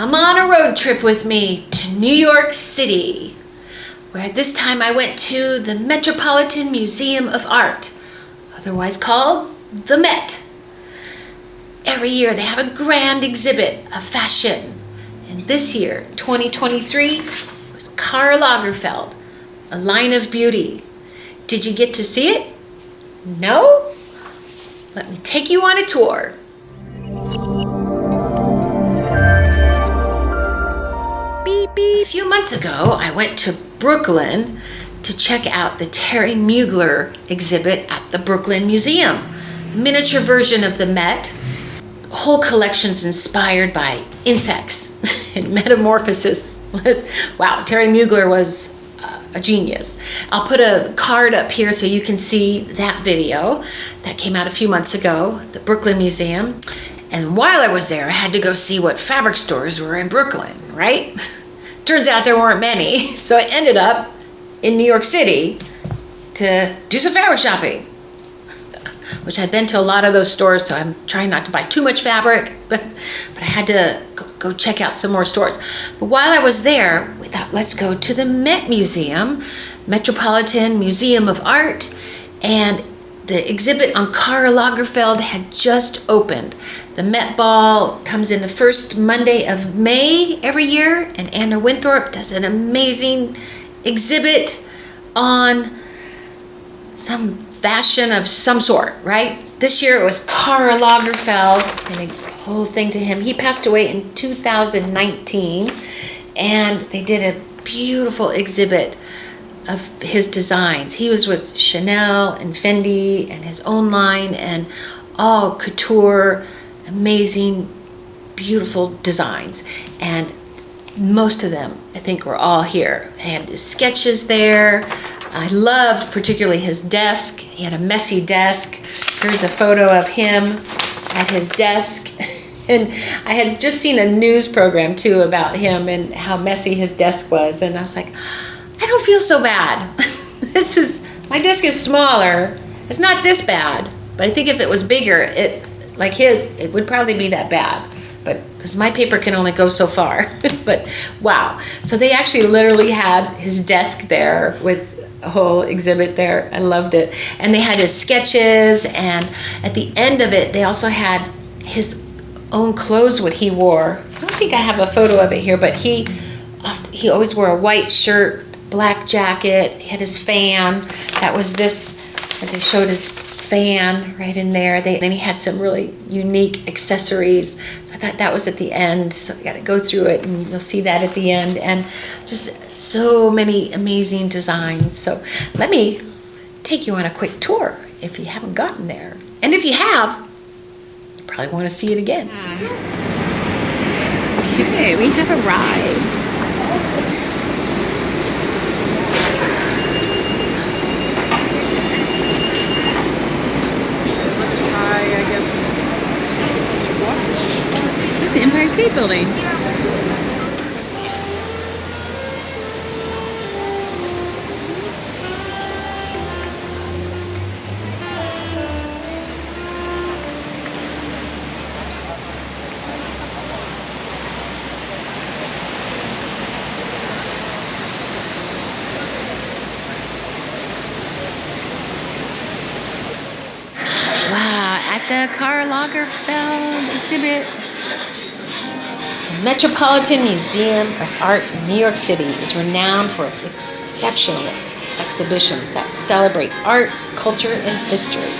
Come on a road trip with me to New York City, where this time I went to the Metropolitan Museum of Art, otherwise called the Met. Every year they have a grand exhibit of fashion, and this year, 2023, was Karl Lagerfeld, A Line of Beauty. Did you get to see it? No? Let me take you on a tour. Beep, beep. A few months ago, I went to Brooklyn to check out the Terry Mugler exhibit at the Brooklyn Museum. A miniature version of the Met. Whole collections inspired by insects and metamorphosis. Wow, Terry Mugler was a genius. I'll put a card up here so you can see that video that came out a few months ago, the Brooklyn Museum. And while I was there, I had to go see what fabric stores were in Brooklyn, right? Turns out there weren't many, so I ended up in New York City to do some fabric shopping, which I'd been to a lot of those stores, so I'm trying not to buy too much fabric, but I had to go check out some more stores. But while I was there, we thought, let's go to the Met Museum, Metropolitan Museum of Art, and the exhibit on Karl Lagerfeld had just opened. The Met Ball comes in the first Monday of May every year, and Anna Winthorpe does an amazing exhibit on some fashion of some sort, right? This year it was Karl Lagerfeld, and the whole thing to him. He passed away in 2019, and they did a beautiful exhibit of his designs. He was with Shawnelle and Fendi and his own line, and all couture, amazing, beautiful designs. And most of them, I think, were all here. He had his sketches there. I loved particularly his desk. He had a messy desk. Here's a photo of him at his desk. And I had just seen a news program too about him and how messy his desk was. And I was like, I don't feel so bad. My desk is smaller. It's not this bad. But I think if it was bigger, like his, it would probably be that bad. But because my paper can only go so far. But wow. So they actually literally had his desk there with a whole exhibit there. I loved it. And they had his sketches, and at the end of it, they also had his own clothes, what he wore. I don't think I have a photo of it here, but he always wore a white shirt, black jacket. He had his fan. That was this, they showed his fan right in there. Then he had some really unique accessories. So I thought that was at the end. So you got to go through it, and you'll see that at the end. And just so many amazing designs. So let me take you on a quick tour if you haven't gotten there. And if you have, you probably want to see it again. Okay, we have arrived. This is the Empire State Building. At the Karl Lagerfeld exhibit. The Metropolitan Museum of Art in New York City is renowned for its exceptional exhibitions that celebrate art, culture, and history.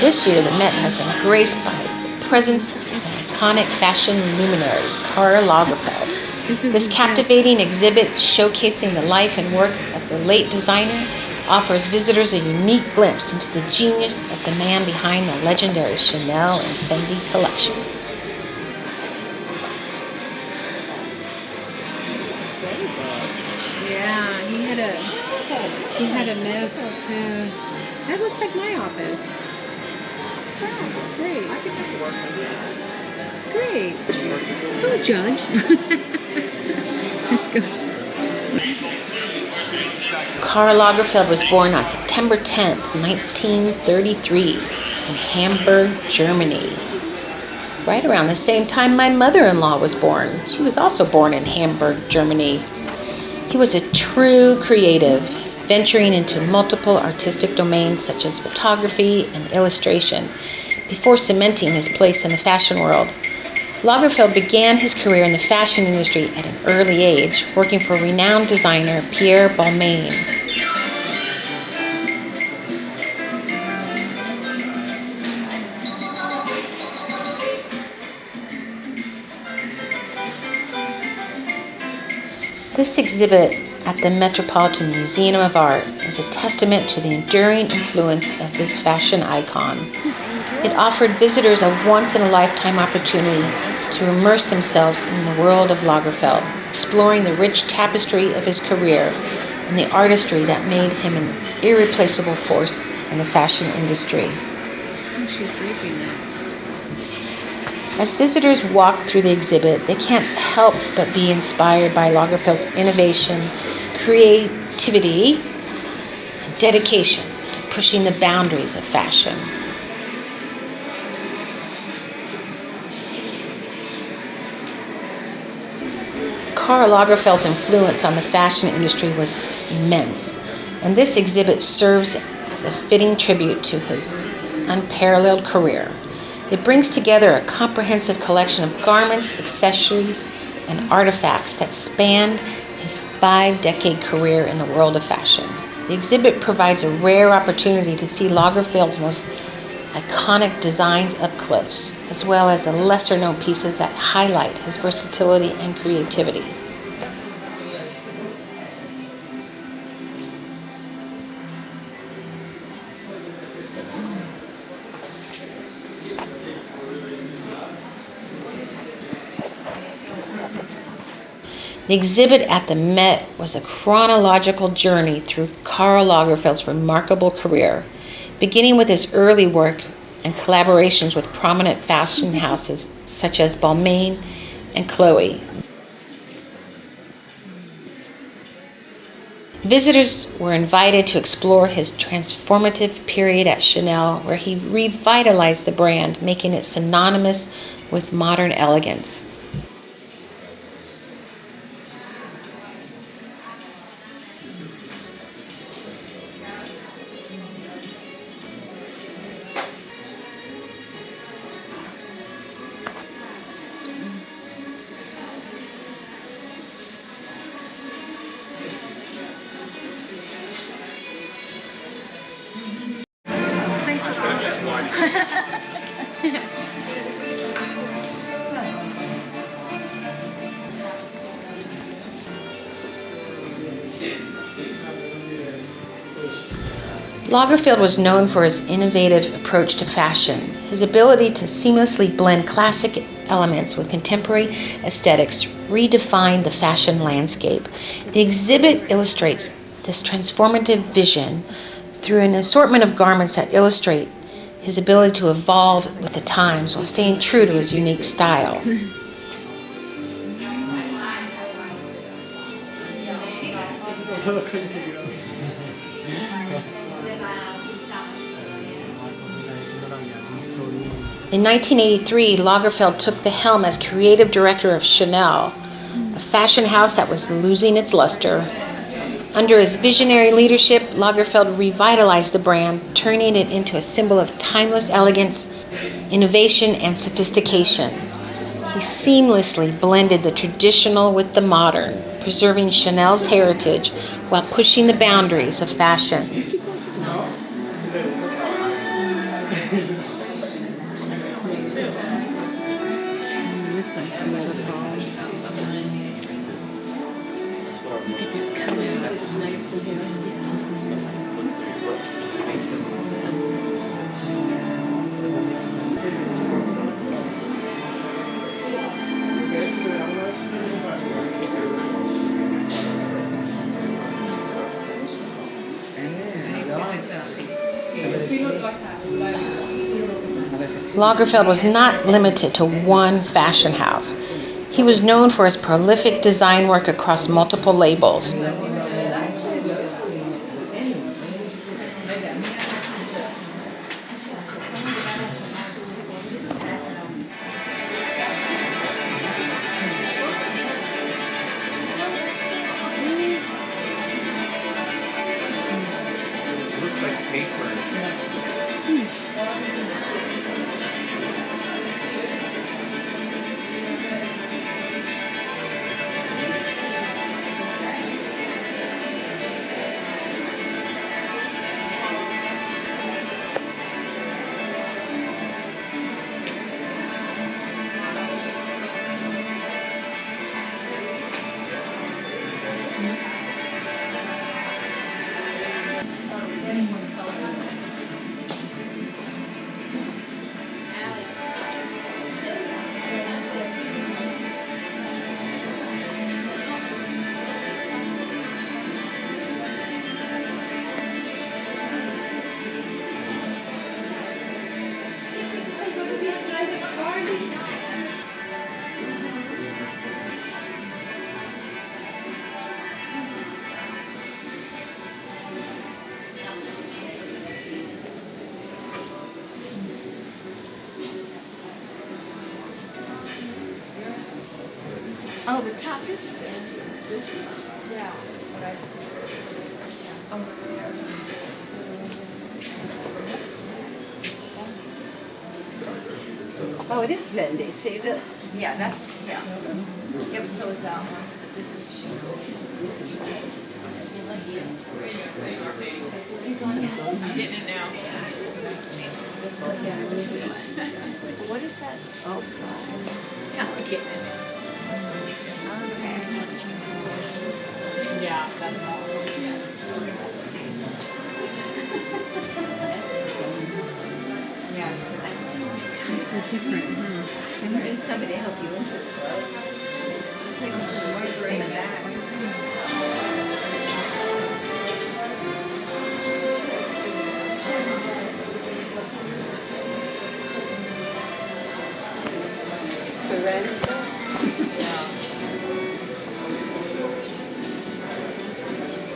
This year, the Met has been graced by the presence of an iconic fashion luminary, Karl Lagerfeld. This captivating exhibit showcasing the life and work of the late designer offers visitors a unique glimpse into the genius of the man behind the legendary Shawnelle and Fendi collections. Yeah, he had a mess. That looks like my office. It's great. It's great. Don't judge. Let's go. Karl Lagerfeld was born on September 10th, 1933 in Hamburg, Germany. right around the same time my mother-in-law was born. She was also born in Hamburg, Germany. He was a true creative, venturing into multiple artistic domains such as photography and illustration before cementing his place in the fashion world. Lagerfeld began his career in the fashion industry at an early age, working for renowned designer Pierre Balmain. This exhibit at the Metropolitan Museum of Art is a testament to the enduring influence of this fashion icon. It offered visitors a once-in-a-lifetime opportunity to immerse themselves in the world of Lagerfeld, exploring the rich tapestry of his career and the artistry that made him an irreplaceable force in the fashion industry. As visitors walk through the exhibit, they can't help but be inspired by Lagerfeld's innovation, creativity, and dedication to pushing the boundaries of fashion. Karl Lagerfeld's influence on the fashion industry was immense, and this exhibit serves as a fitting tribute to his unparalleled career. It brings together a comprehensive collection of garments, accessories, and artifacts that spanned his 5-decade career in the world of fashion. The exhibit provides a rare opportunity to see Lagerfeld's most iconic designs up close, as well as the lesser-known pieces that highlight his versatility and creativity. The exhibit at the Met was a chronological journey through Karl Lagerfeld's remarkable career, beginning with his early work and collaborations with prominent fashion houses such as Balmain and Chloe. Visitors were invited to explore his transformative period at Chanel, where he revitalized the brand, making it synonymous with modern elegance. Thanks for Lagerfeld was known for his innovative approach to fashion. His ability to seamlessly blend classic elements with contemporary aesthetics redefined the fashion landscape. The exhibit illustrates this transformative vision through an assortment of garments that illustrate his ability to evolve with the times while staying true to his unique style. In 1983, Lagerfeld took the helm as creative director of Chanel, a fashion house that was losing its luster. Under his visionary leadership, Lagerfeld revitalized the brand, turning it into a symbol of timeless elegance, innovation, and sophistication. He seamlessly blended the traditional with the modern, preserving Chanel's heritage while pushing the boundaries of fashion. This one's beautiful. Look at that color. Lagerfeld was not limited to one fashion house. He was known for his prolific design work across multiple labels. Oh, the top is yeah. Oh, it is Fendi. See the yeah, that's yeah. Yeah, but so is that one. But this is cheap. This is nice. I'm getting it now. What is that? Oh, God. Yeah, I'm getting it. Okay. Yeah, that's awesome. Yeah. They're so different, huh? And there is somebody to help you into the clothes. Take some more in the back.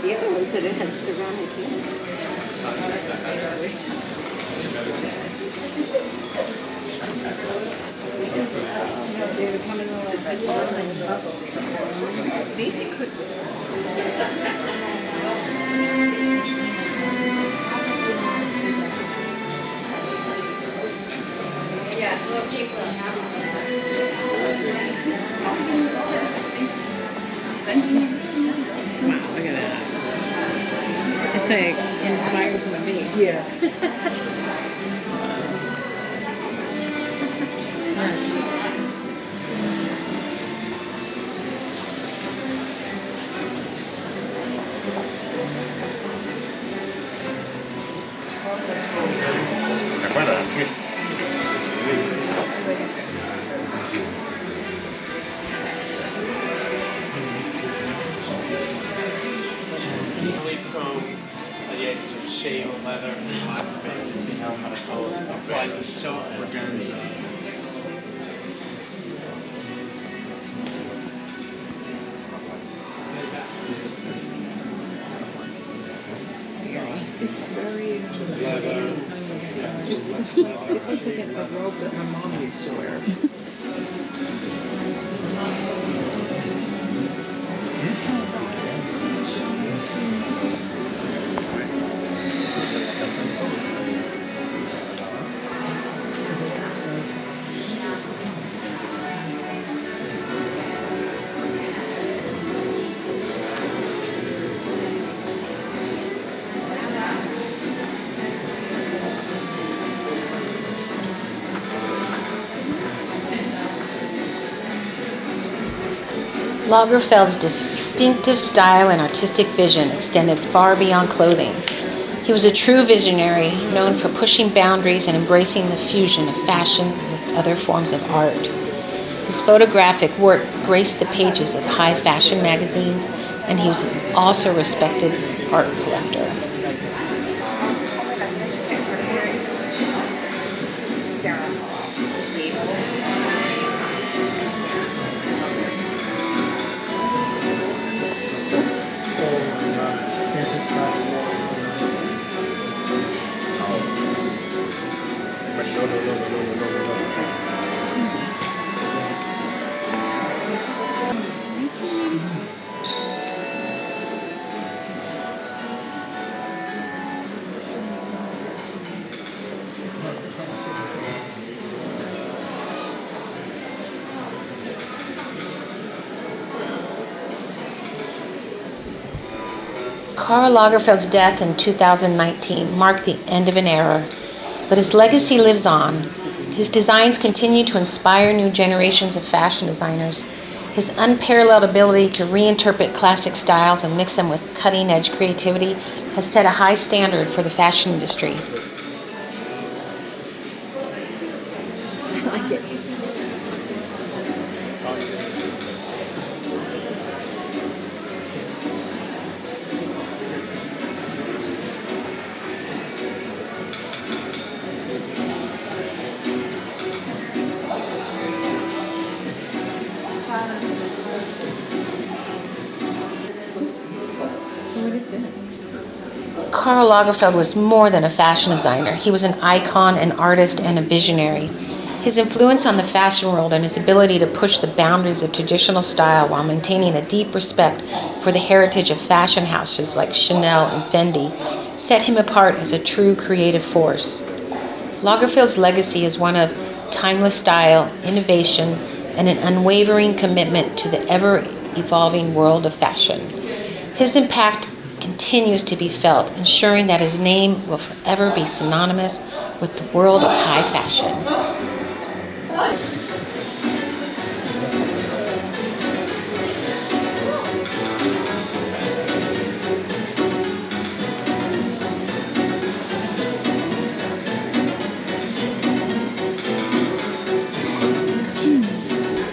The other one said it had ceramic in it. They were coming over like basic cookware. Yeah, it's a little people Wow, look at that. It's like inspired from a vase. Yeah. From the edge of shave leather, applied to silk organza. It's very Leather. it looks like a robe that my mom used to wear. Lagerfeld's distinctive style and artistic vision extended far beyond clothing. He was a true visionary, known for pushing boundaries and embracing the fusion of fashion with other forms of art. His photographic work graced the pages of high fashion magazines, and he was also a respected art collector. Karl Lagerfeld's death in 2019 marked the end of an era, but his legacy lives on. His designs continue to inspire new generations of fashion designers. His unparalleled ability to reinterpret classic styles and mix them with cutting-edge creativity has set a high standard for the fashion industry. I like it. So what is this? Karl Lagerfeld was more than a fashion designer. He was an icon, an artist, and a visionary. His influence on the fashion world and his ability to push the boundaries of traditional style while maintaining a deep respect for the heritage of fashion houses like Chanel and Fendi set him apart as a true creative force. Lagerfeld's legacy is one of timeless style, innovation, and an unwavering commitment to the ever-evolving world of fashion. His impact continues to be felt, ensuring that his name will forever be synonymous with the world of high fashion.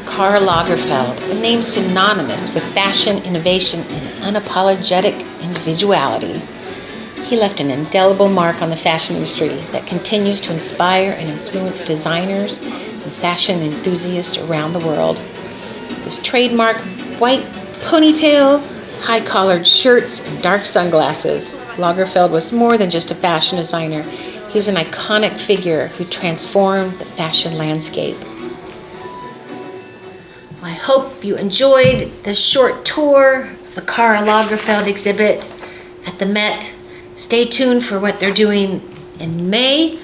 Karl Lagerfeld, a name synonymous with fashion, innovation, and unapologetic individuality. He left an indelible mark on the fashion industry that continues to inspire and influence designers and fashion enthusiasts around the world. His trademark white ponytail, high-collared shirts, and dark sunglasses, Lagerfeld was more than just a fashion designer. He was an iconic figure who transformed the fashion landscape. I hope you enjoyed this short tour of the Karl Lagerfeld exhibit at the Met. Stay tuned for what they're doing in May,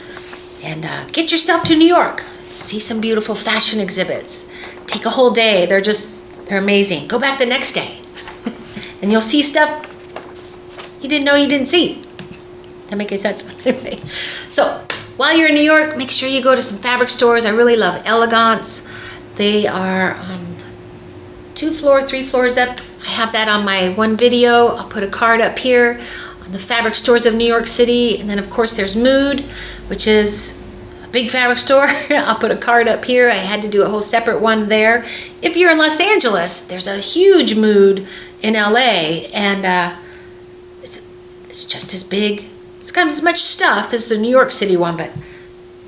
and get yourself to New York. See some beautiful fashion exhibits. Take a whole day. They're amazing. Go back the next day, and you'll see stuff you didn't know you didn't see. That make any sense? So while you're in New York, make sure you go to some fabric stores. I really love Elegance. They are on 3 floors up. I have that on my one video. I'll put a card up here on the fabric stores of New York City. And then of course there's Mood, which is a big fabric store. I'll put a card up here. I had to do a whole separate one there. If you're in Los Angeles, there's a huge Mood in LA, and it's just as big. It's got as much stuff as the New York City one, but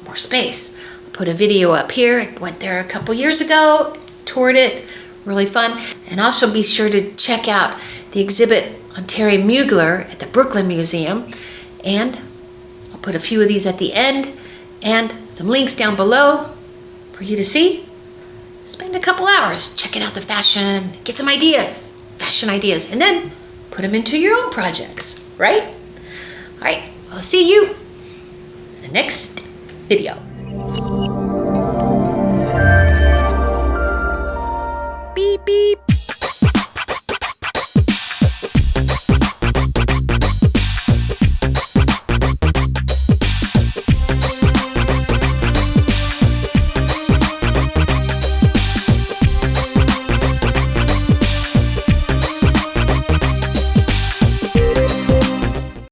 more space. Put a video up here. I went there a couple years ago, toured it, really fun. And also be sure to check out the exhibit on Terry Mugler at the Brooklyn Museum. And I'll put a few of these at the end and some links down below for you to see. Spend a couple hours checking out the fashion, get some ideas, fashion ideas, and then put them into your own projects, right? All right, I'll see you in the next video. Beep, beep.